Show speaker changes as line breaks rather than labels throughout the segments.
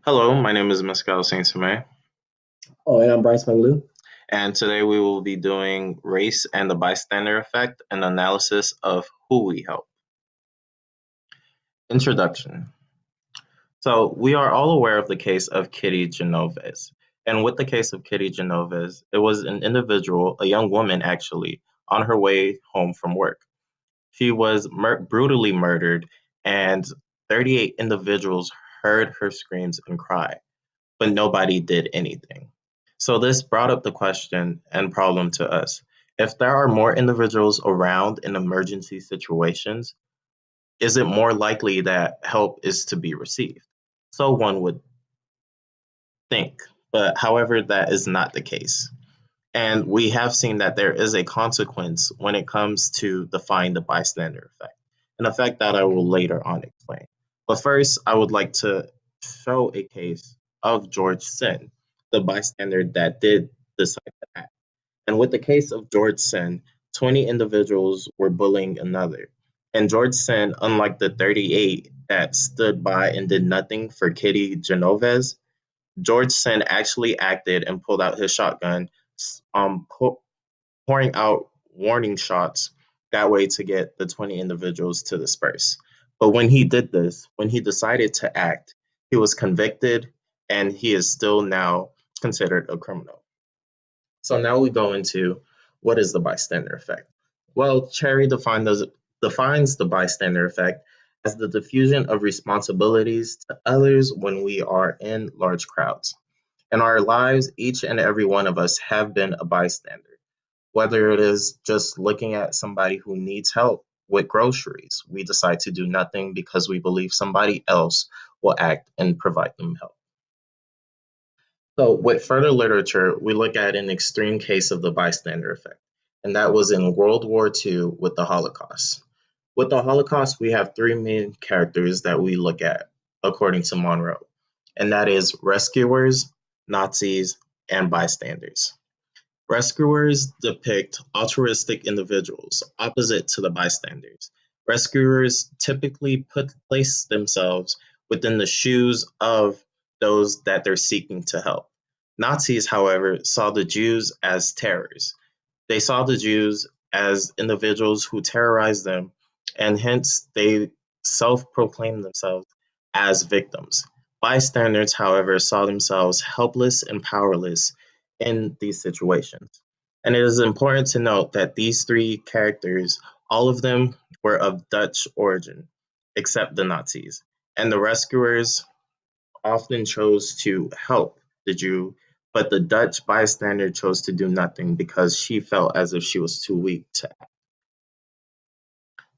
Hello, my name is Mescal Saint-Sume,
Oh, and I'm Bryce Maglu.
and today we will be doing race and the bystander effect and analysis of who we help. Introduction. So, we are all aware of the case of Kitty Genovese. And with the case of Kitty Genovese, it was an individual, a young woman actually, on her way home from work. She was brutally murdered, and 38 individuals heard her screams and cry, but nobody did anything. So this brought up the question and problem to us. If there are more individuals around in emergency situations, is it more likely that help is to be received? So one would think, but however, that is not the case. And we have seen that there is a consequence when it comes to define the bystander effect, an effect that I will later on explain. But first, I would like to show a case of George Sin, the bystander that did decide to act. And with the case of George Sin, 20 individuals were bullying another. And George Sin, unlike the 38 that stood by and did nothing for Kitty Genovese, George Sin actually acted and pulled out his shotgun, pouring out warning shots that way to get the 20 individuals to disperse. But when he did this, when he decided to act, he was convicted and he is still now considered a criminal. So now we go into what is the bystander effect? Well, Cherry defines the bystander effect as the diffusion of responsibilities to others when we are in large crowds. In our lives, each and every one of us have been a bystander, whether it is just looking at somebody who needs help with groceries. We decide to do nothing because we believe somebody else will act and provide them help. So, with further literature, we look at an extreme case of the bystander effect, and that was in World War II with the Holocaust. With the Holocaust, we have three main characters that we look at, according to Monroe, and that is rescuers, Nazis, and bystanders. Rescuers depict altruistic individuals, opposite to the bystanders. Rescuers typically place themselves within the shoes of those that they're seeking to help. Nazis, however, saw the Jews as terrors. They saw the Jews as individuals who terrorized them, and hence they self proclaimed themselves as victims. Bystanders, however, saw themselves helpless and powerless in these situations. And it is important to note that these three characters, all of them were of Dutch origin, except the Nazis. And the rescuers often chose to help the Jew, but the Dutch bystander chose to do nothing because she felt as if she was too weak to act.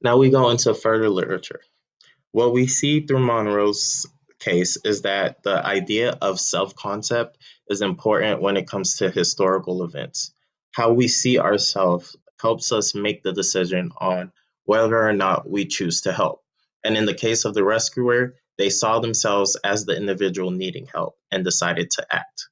Now we go into further literature. What we see through Monroe's case is that the idea of self concept is important when it comes to historical events. How we see ourselves helps us make the decision on whether or not we choose to help. And in the case of the rescuer, they saw themselves as the individual needing help and decided to act.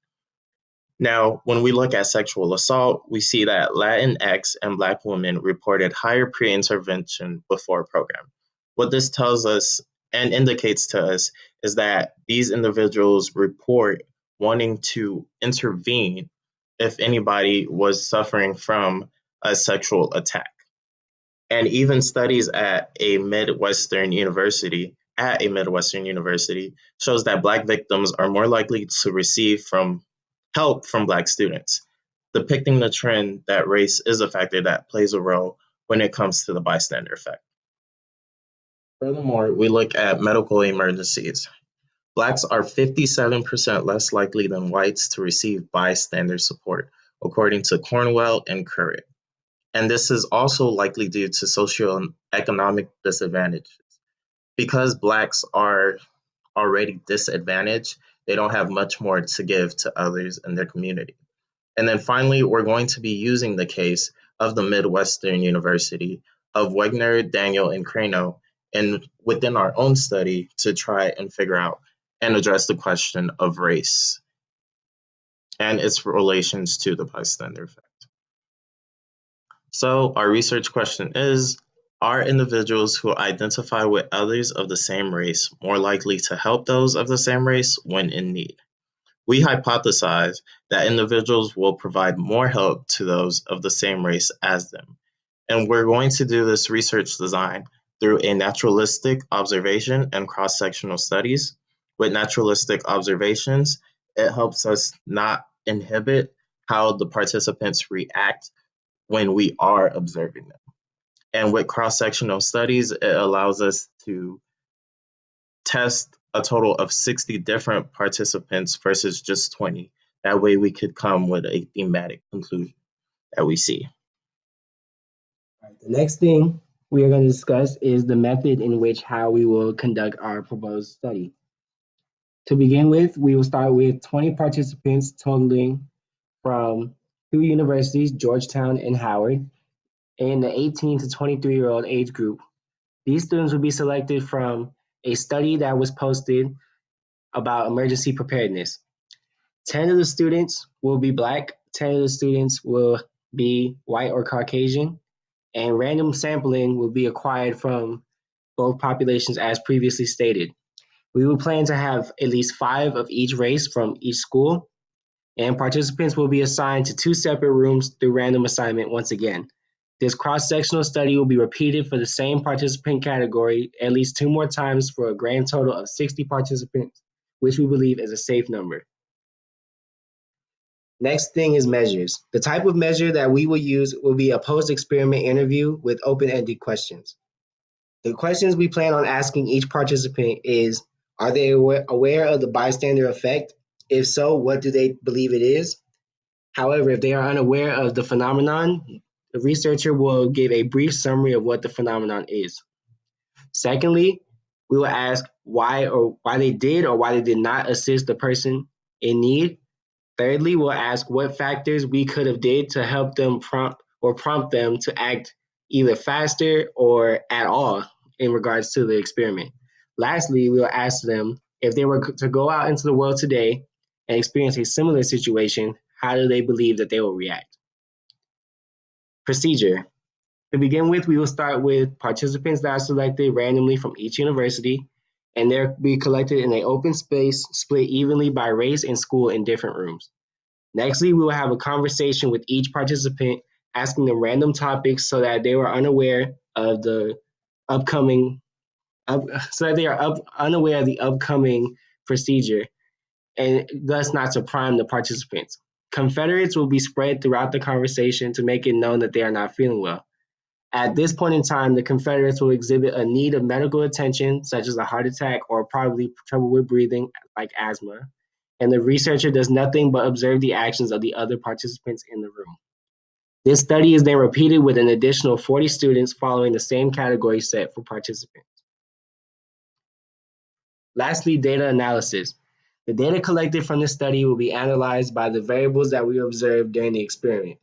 Now, when we look at sexual assault, we see that Latinx and Black women reported higher pre intervention before program. What this tells us and indicates to us is that these individuals report wanting to intervene if anybody was suffering from a sexual attack. And even studies at a Midwestern university shows that Black victims are more likely to receive from help from Black students, depicting the trend that race is a factor that plays a role when it comes to the bystander effect. Furthermore, we look at medical emergencies. Blacks are 57% less likely than whites to receive bystander support, according to Cornwell and Currit. And this is also likely due to socioeconomic disadvantage. Because Blacks are already disadvantaged, they don't have much more to give to others in their community. And then finally, we're going to be using the case of the Midwestern University of Wegner, Daniel, and Crano, and within our own study to try and figure out and address the question of race and its relations to the bystander effect. So our research question is, Are individuals who identify with others of the same race more likely to help those of the same race when in need? We hypothesize that individuals will provide more help to those of the same race as them. And we're going to do this research design through a naturalistic observation and cross-sectional studies. With naturalistic observations, it helps us not inhibit how the participants react when we are observing them. And with cross-sectional studies, it allows us to test a total of 60 different participants versus just 20. That way we could come with a thematic conclusion that we see.
All right, the next thing we are going to discuss is the method in which how we will conduct our proposed study. To begin with, we will start with 20 participants totaling from two universities, Georgetown and Howard, in the 18 to 23-year-old age group. These students will be selected from a study that was posted about emergency preparedness. 10 of the students will be Black, 10 of the students will be white or Caucasian, and random sampling will be acquired from both populations as previously stated. We will plan to have at least 5 of each race from each school, and participants will be assigned to 2 separate rooms through random assignment once again. This cross-sectional study will be repeated for the same participant category at least 2 more times for a grand total of 60 participants, which we believe is a safe number. Next thing is measures. The type of measure that we will use will be a post-experiment interview with open-ended questions. The questions we plan on asking each participant is, are they aware of the bystander effect? If so, what do they believe it is? However, if they are unaware of the phenomenon, the researcher will give a brief summary of what the phenomenon is. Secondly, we will ask why they did or why they did not assist the person in need. Thirdly, we'll ask what factors we could have did to help them prompt them to act either faster or at all in regards to the experiment. Lastly, we'll ask them if they were to go out into the world today and experience a similar situation, how do they believe that they will react? Procedure. To begin with, we will start with participants that are selected randomly from each university, and they'll be collected in an open space split evenly by race and school in different rooms. Nextly, we will have a conversation with each participant, asking them random topics so that they were unaware of the upcoming, unaware of the upcoming procedure, and thus not to prime the participants. Confederates will be spread throughout the conversation to make it known that they are not feeling well. At this point in time, the Confederates will exhibit a need of medical attention, such as a heart attack or probably trouble with breathing, like asthma, and the researcher does nothing but observe the actions of the other participants in the room. This study is then repeated with an additional 40 students following the same category set for participants. Lastly, data analysis. The data collected from this study will be analyzed by the variables that we observed during the experiment.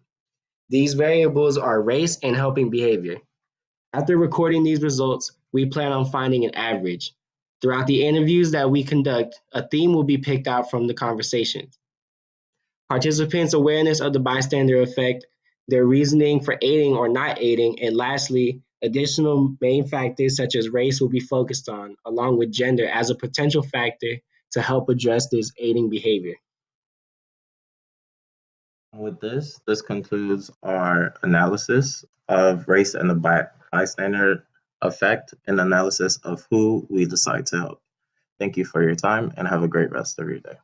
These variables are race and helping behavior. After recording these results, we plan on finding an average. Throughout the interviews that we conduct, a theme will be picked out from the conversations. Participants' awareness of the bystander effect, their reasoning for aiding or not aiding, and lastly, additional main factors such as race will be focused on, along with gender as a potential factor to help address this aiding behavior.
With this concludes our analysis of race and the bystander effect and analysis of who we decide to help. Thank you for your time and have a great rest of your day.